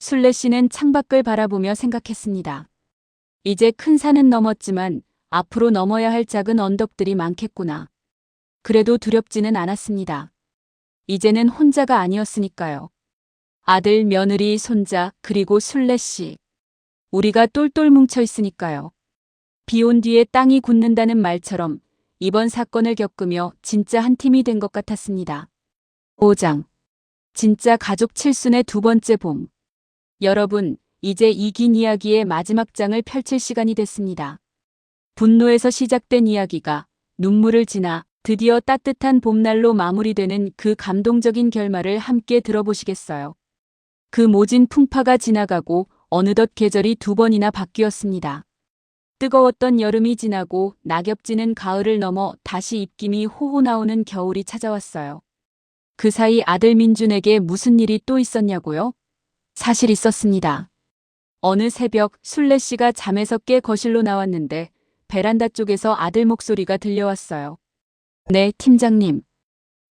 술래 씨는 창밖을 바라보며 생각했습니다. 이제 큰 산은 넘었지만 앞으로 넘어야 할 작은 언덕들이 많겠구나. 그래도 두렵지는 않았습니다. 이제는 혼자가 아니었으니까요. 아들, 며느리, 손자, 그리고 술래 씨. 우리가 똘똘 뭉쳐 있으니까요. 비 온 뒤에 땅이 굳는다는 말처럼 이번 사건을 겪으며 진짜 한 팀이 된 것 같았습니다. 5장. 진짜 가족 칠순의 두 번째 봄. 여러분, 이제 이 긴 이야기의 마지막 장을 펼칠 시간이 됐습니다. 분노에서 시작된 이야기가 눈물을 지나 드디어 따뜻한 봄날로 마무리되는 그 감동적인 결말을 함께 들어보시겠어요? 그 모진 풍파가 지나가고 어느덧 계절이 두 번이나 바뀌었습니다. 뜨거웠던 여름이 지나고 낙엽지는 가을을 넘어 다시 입김이 호호 나오는 겨울이 찾아왔어요. 그 사이 아들 민준에게 무슨 일이 또 있었냐고요? 사실 있었습니다. 어느 새벽 술래 씨가 잠에서 깨 거실로 나왔는데 베란다 쪽에서 아들 목소리가 들려왔어요. 네, 팀장님.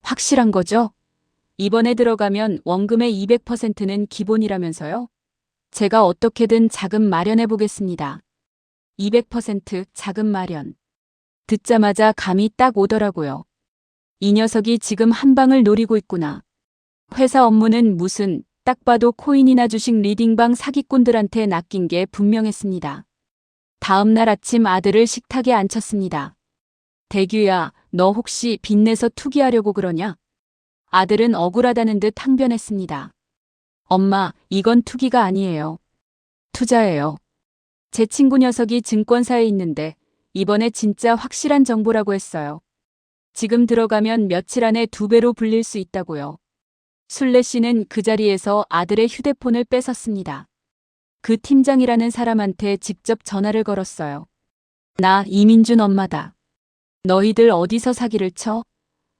확실한 거죠? 이번에 들어가면 원금의 200%는 기본이라면서요? 제가 어떻게든 자금 마련해 보겠습니다. 200% 자금 마련. 듣자마자 감이 딱 오더라고요. 이 녀석이 지금 한 방을 노리고 있구나. 회사 업무는 무슨 딱 봐도 코인이나 주식 리딩방 사기꾼들한테 낚인 게 분명했습니다. 다음 날 아침 아들을 식탁에 앉혔습니다. 대규야, 너 혹시 빚내서 투기하려고 그러냐? 아들은 억울하다는 듯 항변했습니다. 엄마, 이건 투기가 아니에요. 투자예요. 제 친구 녀석이 증권사에 있는데 이번에 진짜 확실한 정보라고 했어요. 지금 들어가면 며칠 안에 2배로 불릴 수 있다고요. 술래 씨는 그 자리에서 아들의 휴대폰을 뺏었습니다. 그 팀장이라는 사람한테 직접 전화를 걸었어요. 나 이민준 엄마다. 너희들 어디서 사기를 쳐?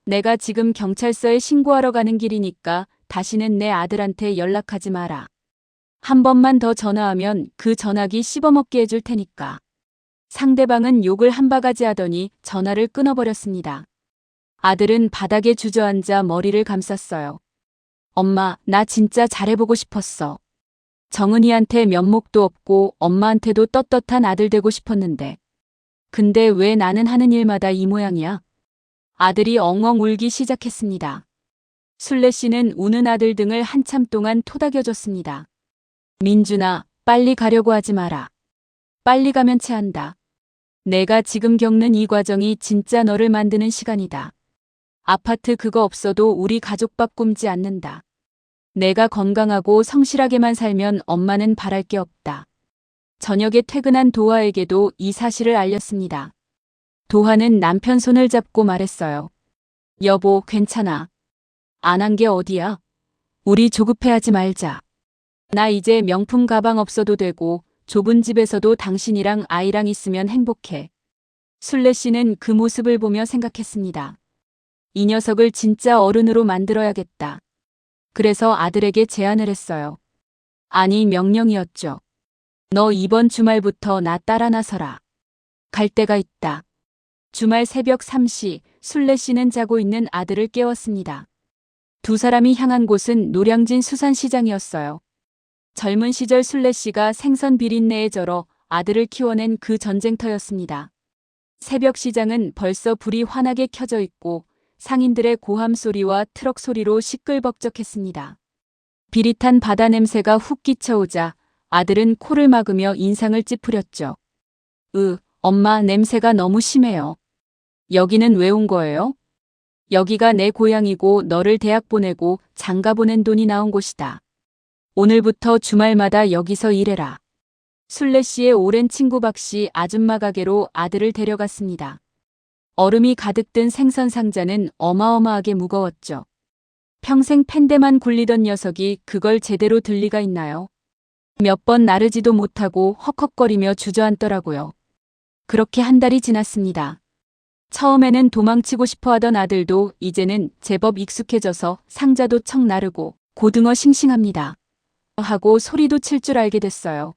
내가 지금 경찰서에 신고하러 가는 길이니까 다시는 내 아들한테 연락하지 마라. 한 번만 더 전화하면 그 전화기 씹어먹게 해줄 테니까. 상대방은 욕을 한 바가지 하더니 전화를 끊어버렸습니다. 아들은 바닥에 주저앉아 머리를 감쌌어요. 엄마, 나 진짜 잘해보고 싶었어. 정은이한테 면목도 없고 엄마한테도 떳떳한 아들 되고 싶었는데. 근데 왜 나는 하는 일마다 이 모양이야? 아들이 엉엉 울기 시작했습니다. 술래 씨는 우는 아들 등을 한참 동안 토닥여줬습니다. 민준아, 빨리 가려고 하지 마라. 빨리 가면 체한다. 내가 지금 겪는 이 과정이 진짜 너를 만드는 시간이다. 아파트 그거 없어도 우리 가족밥 굶지 않는다. 내가 건강하고 성실하게만 살면 엄마는 바랄 게 없다. 저녁에 퇴근한 도화에게도 이 사실을 알렸습니다. 도화는 남편 손을 잡고 말했어요. 여보, 괜찮아. 안 한 게 어디야? 우리 조급해하지 말자. 나 이제 명품 가방 없어도 되고 좁은 집에서도 당신이랑 아이랑 있으면 행복해. 술래 씨는 그 모습을 보며 생각했습니다. 이 녀석을 진짜 어른으로 만들어야겠다. 그래서 아들에게 제안을 했어요. 아니, 명령이었죠. 너 이번 주말부터 나 따라 나서라. 갈 데가 있다. 주말 새벽 3시 술래 씨는 자고 있는 아들을 깨웠습니다. 두 사람이 향한 곳은 노량진 수산시장이었어요. 젊은 시절 술래 씨가 생선 비린내에 절어 아들을 키워낸 그 전쟁터였습니다. 새벽 시장은 벌써 불이 환하게 켜져 있고 상인들의 고함 소리와 트럭 소리로 시끌벅적했습니다. 비릿한 바다 냄새가 훅 끼쳐오자 아들은 코를 막으며 인상을 찌푸렸죠. 엄마, 냄새가 너무 심해요. 여기는 왜 온 거예요? 여기가 내 고향이고 너를 대학 보내고 장가 보낸 돈이 나온 곳이다. 오늘부터 주말마다 여기서 일해라. 술래 씨의 오랜 친구 박 씨 아줌마 가게로 아들을 데려갔습니다. 얼음이 가득 든 생선 상자는 어마어마하게 무거웠죠. 평생 팬데만 굴리던 녀석이 그걸 제대로 들 리가 있나요? 몇 번 나르지도 못하고 헉헉거리며 주저앉더라고요. 그렇게 한 달이 지났습니다. 처음에는 도망치고 싶어 하던 아들도 이제는 제법 익숙해져서 상자도 척 나르고 고등어 싱싱합니다. 하고 소리도 칠 줄 알게 됐어요.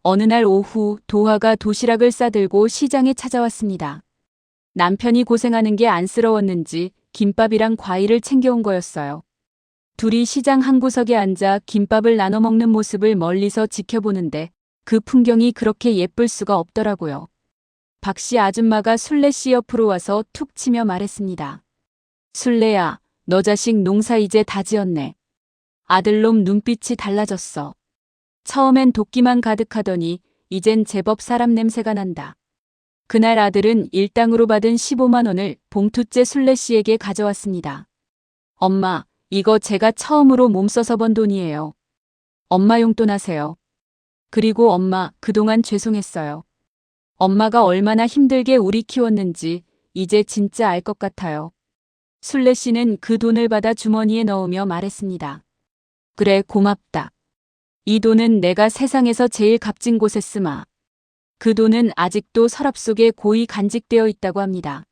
어느 날 오후 도화가 도시락을 싸들고 시장에 찾아왔습니다. 남편이 고생하는 게 안쓰러웠는지 김밥이랑 과일을 챙겨온 거였어요. 둘이 시장 한 구석에 앉아 김밥을 나눠 먹는 모습을 멀리서 지켜보는데 그 풍경이 그렇게 예쁠 수가 없더라고요. 박씨 아줌마가 순례 씨 옆으로 와서 툭 치며 말했습니다. 순례야, 너 자식 농사 이제 다 지었네. 아들놈 눈빛이 달라졌어. 처음엔 도끼만 가득하더니 이젠 제법 사람 냄새가 난다. 그날 아들은 일당으로 받은 15만 원을 봉투째 순례 씨에게 가져왔습니다. 엄마, 이거 제가 처음으로 몸써서 번 돈이에요. 엄마 용돈 하세요. 그리고 엄마, 그동안 죄송했어요. 엄마가 얼마나 힘들게 우리 키웠는지 이제 진짜 알 것 같아요. 순례 씨는 그 돈을 받아 주머니에 넣으며 말했습니다. 그래, 고맙다. 이 돈은 내가 세상에서 제일 값진 곳에 쓰마. 그 돈은 아직도 서랍 속에 고이 간직되어 있다고 합니다.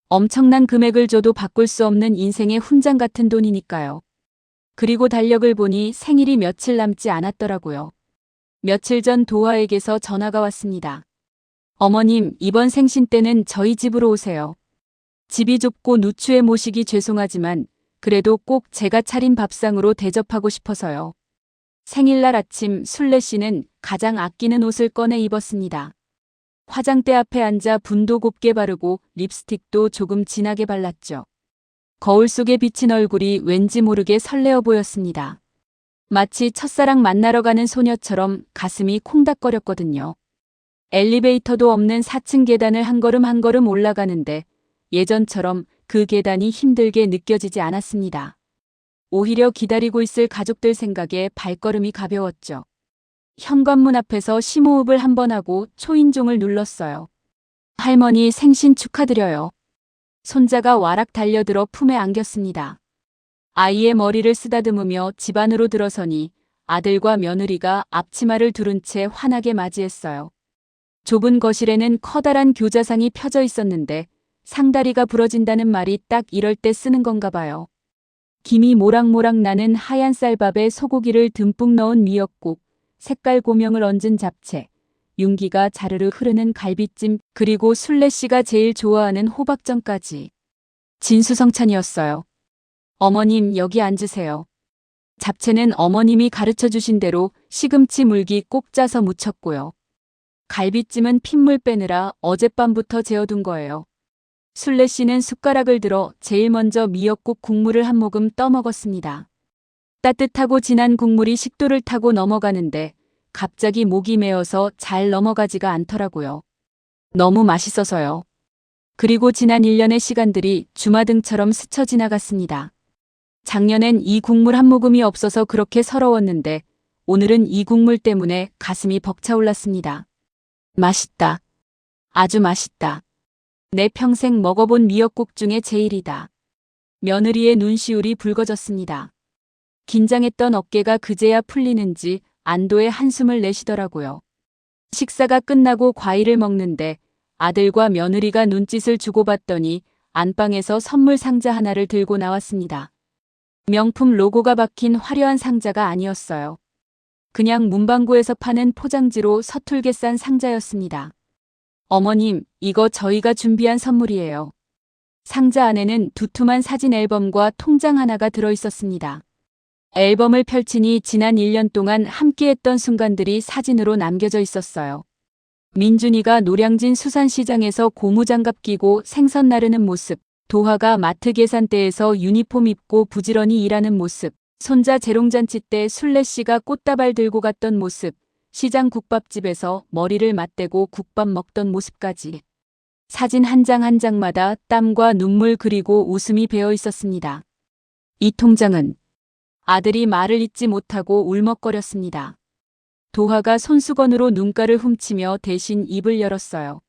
엄청난 금액을 줘도 바꿀 수 없는 인생의 훈장 같은 돈이니까요. 그리고 달력을 보니 생일이 며칠 남지 않았더라고요. 며칠 전 도화에게서 전화가 왔습니다. 어머님, 이번 생신 때는 저희 집으로 오세요. 집이 좁고 누추해 모시기 죄송하지만 그래도 꼭 제가 차린 밥상으로 대접하고 싶어서요. 생일날 아침 순례 씨는 가장 아끼는 옷을 꺼내 입었습니다. 화장대 앞에 앉아 분도 곱게 바르고 립스틱도 조금 진하게 발랐죠. 거울 속에 비친 얼굴이 왠지 모르게 설레어 보였습니다. 마치 첫사랑 만나러 가는 소녀처럼 가슴이 콩닥거렸거든요. 엘리베이터도 없는 4층 계단을 한 걸음 한 걸음 올라가는데 예전처럼 그 계단이 힘들게 느껴지지 않았습니다. 오히려 기다리고 있을 가족들 생각에 발걸음이 가벼웠죠. 현관문 앞에서 심호흡을 한 번 하고 초인종을 눌렀어요. 할머니 생신 축하드려요. 손자가 와락 달려들어 품에 안겼습니다. 아이의 머리를 쓰다듬으며 집 안으로 들어서니 아들과 며느리가 앞치마를 두른 채 환하게 맞이했어요. 좁은 거실에는 커다란 교자상이 펴져 있었는데 상다리가 부러진다는 말이 딱 이럴 때 쓰는 건가 봐요. 김이 모락모락 나는 하얀 쌀밥에 소고기를 듬뿍 넣은 미역국, 색깔 고명을 얹은 잡채, 윤기가 자르르 흐르는 갈비찜, 그리고 순례 씨가 제일 좋아하는 호박전까지. 진수성찬이었어요. 어머님, 여기 앉으세요. 잡채는 어머님이 가르쳐 주신 대로 시금치 물기 꼭 짜서 무쳤고요. 갈비찜은 핏물 빼느라 어젯밤부터 재워둔 거예요. 순례 씨는 숟가락을 들어 제일 먼저 미역국 국물을 한 모금 떠먹었습니다. 따뜻하고 진한 국물이 식도를 타고 넘어가는데 갑자기 목이 메어서 잘 넘어가지가 않더라고요. 너무 맛있어서요. 그리고 지난 1년의 시간들이 주마등처럼 스쳐 지나갔습니다. 작년엔 이 국물 한 모금이 없어서 그렇게 서러웠는데 오늘은 이 국물 때문에 가슴이 벅차올랐습니다. 맛있다. 아주 맛있다. 내 평생 먹어본 미역국 중에 제일이다. 며느리의 눈시울이 붉어졌습니다. 긴장했던 어깨가 그제야 풀리는지 안도의 한숨을 내쉬더라고요. 식사가 끝나고 과일을 먹는데 아들과 며느리가 눈짓을 주고받더니 안방에서 선물 상자 하나를 들고 나왔습니다. 명품 로고가 박힌 화려한 상자가 아니었어요. 그냥 문방구에서 파는 포장지로 서툴게 싼 상자였습니다. 어머님, 이거 저희가 준비한 선물이에요. 상자 안에는 두툼한 사진 앨범과 통장 하나가 들어 있었습니다. 앨범을 펼치니 지난 1년 동안 함께했던 순간들이 사진으로 남겨져 있었어요. 민준이가 노량진 수산시장에서 고무장갑 끼고 생선 나르는 모습, 도화가 마트 계산대에서 유니폼 입고 부지런히 일하는 모습, 손자 재롱잔치 때 순례 씨가 꽃다발 들고 갔던 모습, 시장 국밥집에서 머리를 맞대고 국밥 먹던 모습까지. 사진 한 장 한 장마다 땀과 눈물 그리고 웃음이 배어 있었습니다. 이 통장은 아들이 말을 잇지 못하고 울먹거렸습니다. 도화가 손수건으로 눈가를 훔치며 대신 입을 열었어요.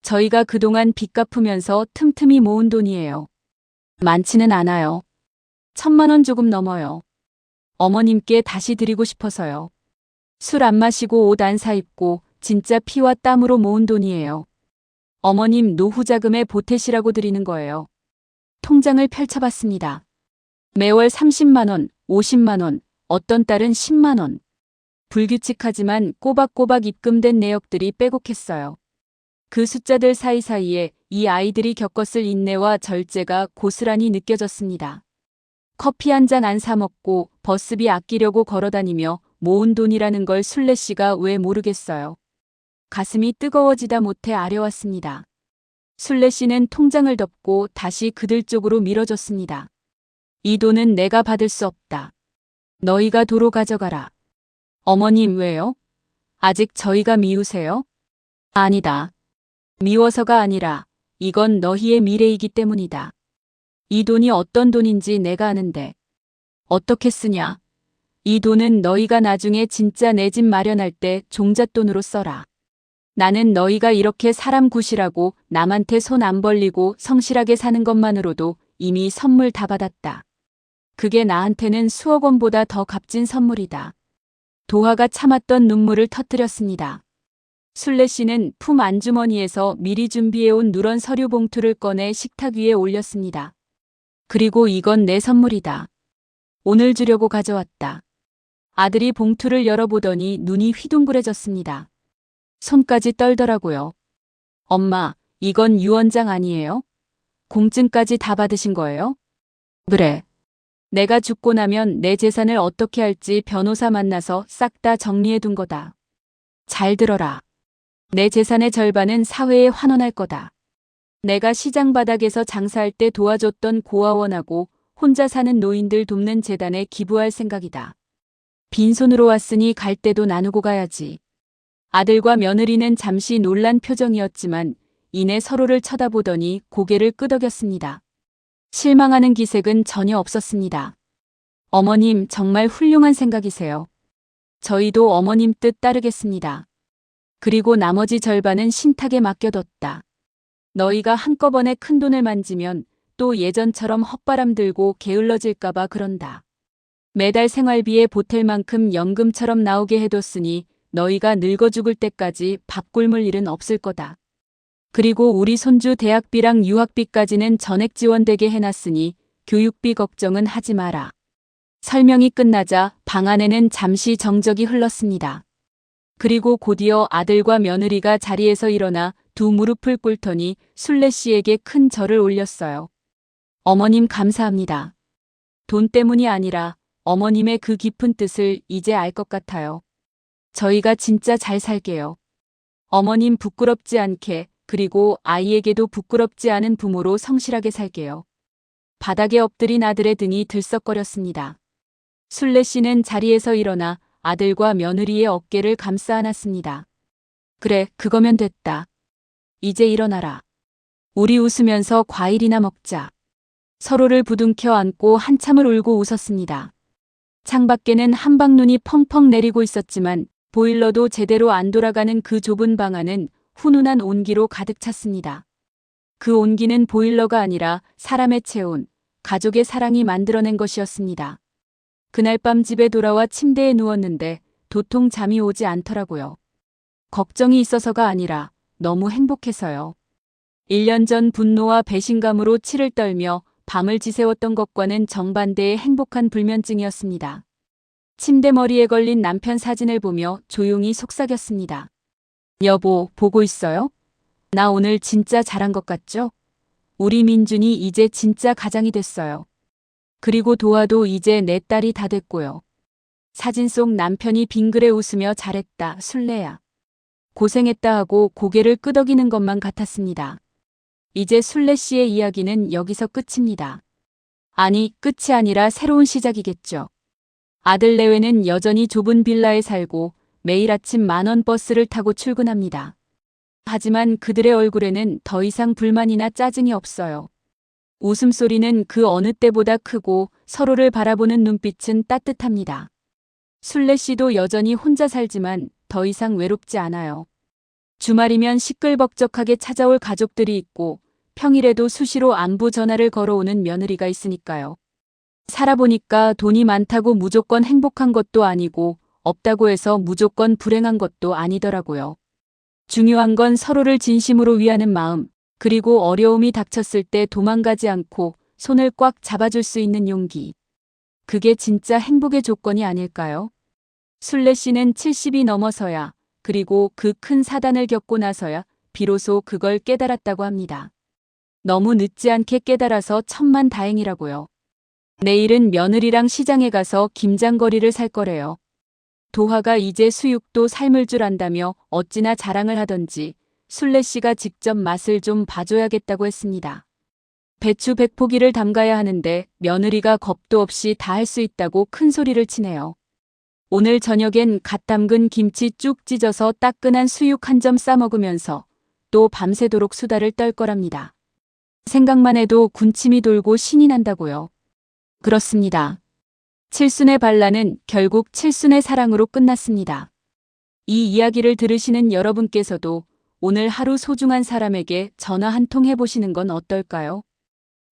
저희가 그동안 빚 갚으면서 틈틈이 모은 돈이에요. 많지는 않아요. 1,000만 원 조금 넘어요. 어머님께 다시 드리고 싶어서요. 술 안 마시고 옷 안 사입고 진짜 피와 땀으로 모은 돈이에요. 어머님 노후 자금에 보태시라고 드리는 거예요. 통장을 펼쳐봤습니다. 매월 30만 원, 50만 원, 어떤 달은 10만 원. 불규칙하지만 꼬박꼬박 입금된 내역들이 빼곡했어요. 그 숫자들 사이사이에 이 아이들이 겪었을 인내와 절제가 고스란히 느껴졌습니다. 커피 한 잔 안 사 먹고 버스비 아끼려고 걸어다니며 모은 돈이라는 걸 순례 씨가 왜 모르겠어요. 가슴이 뜨거워지다 못해 아려왔습니다. 순례 씨는 통장을 덮고 다시 그들 쪽으로 밀어줬습니다. 이 돈은 내가 받을 수 없다. 너희가 도로 가져가라. 어머님 왜요? 아직 저희가 미우세요? 아니다. 미워서가 아니라 이건 너희의 미래이기 때문이다. 이 돈이 어떤 돈인지 내가 아는데 어떻게 쓰냐? 이 돈은 너희가 나중에 진짜 내 집 마련할 때 종잣돈으로 써라. 나는 너희가 이렇게 사람 구실하고 남한테 손 안 벌리고 성실하게 사는 것만으로도 이미 선물 다 받았다. 그게 나한테는 수억 원보다 더 값진 선물이다. 도화가 참았던 눈물을 터뜨렸습니다. 순례 씨는 품 안주머니에서 미리 준비해온 누런 서류 봉투를 꺼내 식탁 위에 올렸습니다. 그리고 이건 내 선물이다. 오늘 주려고 가져왔다. 아들이 봉투를 열어보더니 눈이 휘둥그레졌습니다. 손까지 떨더라고요. 엄마, 이건 유언장 아니에요? 공증까지 다 받으신 거예요? 그래. 내가 죽고 나면 내 재산을 어떻게 할지 변호사 만나서 싹 다 정리해 둔 거다. 잘 들어라. 내 재산의 절반은 사회에 환원할 거다. 내가 시장 바닥에서 장사할 때 도와줬던 고아원하고 혼자 사는 노인들 돕는 재단에 기부할 생각이다. 빈손으로 왔으니 갈 때도 나누고 가야지. 아들과 며느리는 잠시 놀란 표정이었지만 이내 서로를 쳐다보더니 고개를 끄덕였습니다. 실망하는 기색은 전혀 없었습니다. 어머님 정말 훌륭한 생각이세요. 저희도 어머님 뜻 따르겠습니다. 그리고 나머지 절반은 신탁에 맡겨뒀다. 너희가 한꺼번에 큰돈을 만지면 또 예전처럼 헛바람 들고 게을러질까봐 그런다. 매달 생활비에 보탤 만큼 연금처럼 나오게 해뒀으니 너희가 늙어 죽을 때까지 밥 굶을 일은 없을 거다. 그리고 우리 손주 대학비랑 유학비까지는 전액 지원되게 해놨으니 교육비 걱정은 하지 마라. 설명이 끝나자 방 안에는 잠시 정적이 흘렀습니다. 그리고 곧이어 아들과 며느리가 자리에서 일어나 두 무릎을 꿇더니 순례 씨에게 큰 절을 올렸어요. 어머님 감사합니다. 돈 때문이 아니라 어머님의 그 깊은 뜻을 이제 알 것 같아요. 저희가 진짜 잘 살게요. 어머님 부끄럽지 않게 그리고 아이에게도 부끄럽지 않은 부모로 성실하게 살게요. 바닥에 엎드린 아들의 등이 들썩거렸습니다. 순례 씨는 자리에서 일어나 아들과 며느리의 어깨를 감싸 안았습니다. 그래, 그거면 됐다. 이제 일어나라. 우리 웃으면서 과일이나 먹자. 서로를 부둥켜 안고 한참을 울고 웃었습니다. 창밖에는 한방눈이 펑펑 내리고 있었지만 보일러도 제대로 안 돌아가는 그 좁은 방 안은 훈훈한 온기로 가득 찼습니다. 그 온기는 보일러가 아니라 사람의 체온, 가족의 사랑이 만들어낸 것이었습니다. 그날 밤 집에 돌아와 침대에 누웠는데 도통 잠이 오지 않더라고요. 걱정이 있어서가 아니라 너무 행복해서요. 1년 전 분노와 배신감으로 치를 떨며 밤을 지새웠던 것과는 정반대의 행복한 불면증이었습니다. 침대 머리에 걸린 남편 사진을 보며 조용히 속삭였습니다. 여보, 보고 있어요? 나 오늘 진짜 잘한 것 같죠? 우리 민준이 이제 진짜 가장이 됐어요. 그리고 도화도 이제 내 딸이 다 됐고요. 사진 속 남편이 빙그레 웃으며 잘했다, 순례야. 고생했다 하고 고개를 끄덕이는 것만 같았습니다. 이제 순례 씨의 이야기는 여기서 끝입니다. 아니, 끝이 아니라 새로운 시작이겠죠. 아들 내외는 여전히 좁은 빌라에 살고 매일 아침 10,000원 버스를 타고 출근합니다. 하지만 그들의 얼굴에는 더 이상 불만이나 짜증이 없어요. 웃음소리는 그 어느 때보다 크고 서로를 바라보는 눈빛은 따뜻합니다. 순례 씨도 여전히 혼자 살지만 더 이상 외롭지 않아요. 주말이면 시끌벅적하게 찾아올 가족들이 있고 평일에도 수시로 안부 전화를 걸어오는 며느리가 있으니까요. 살아보니까 돈이 많다고 무조건 행복한 것도 아니고 없다고 해서 무조건 불행한 것도 아니더라고요. 중요한 건 서로를 진심으로 위하는 마음, 그리고 어려움이 닥쳤을 때 도망가지 않고 손을 꽉 잡아줄 수 있는 용기. 그게 진짜 행복의 조건이 아닐까요? 순례 씨는 70이 넘어서야, 그리고 그 큰 사단을 겪고 나서야 비로소 그걸 깨달았다고 합니다. 너무 늦지 않게 깨달아서 천만다행이라고요. 내일은 며느리랑 시장에 가서 김장거리를 살 거래요. 도화가 이제 수육도 삶을 줄 안다며 어찌나 자랑을 하던지 순례 씨가 직접 맛을 좀 봐줘야겠다고 했습니다. 배추 100포기를 담가야 하는데 며느리가 겁도 없이 다 할 수 있다고 큰 소리를 치네요. 오늘 저녁엔 갓 담근 김치 쭉 찢어서 따끈한 수육 한 점 싸 먹으면서 또 밤새도록 수다를 떨 거랍니다. 생각만 해도 군침이 돌고 신이 난다고요. 그렇습니다. 칠순의 반란은 결국 칠순의 사랑으로 끝났습니다. 이 이야기를 들으시는 여러분께서도 오늘 하루 소중한 사람에게 전화 한 통 해보시는 건 어떨까요?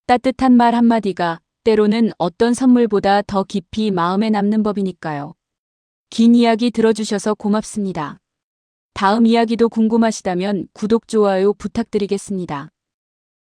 따뜻한 말 한마디가 때로는 어떤 선물보다 더 깊이 마음에 남는 법이니까요. 긴 이야기 들어주셔서 고맙습니다. 다음 이야기도 궁금하시다면 구독, 좋아요 부탁드리겠습니다.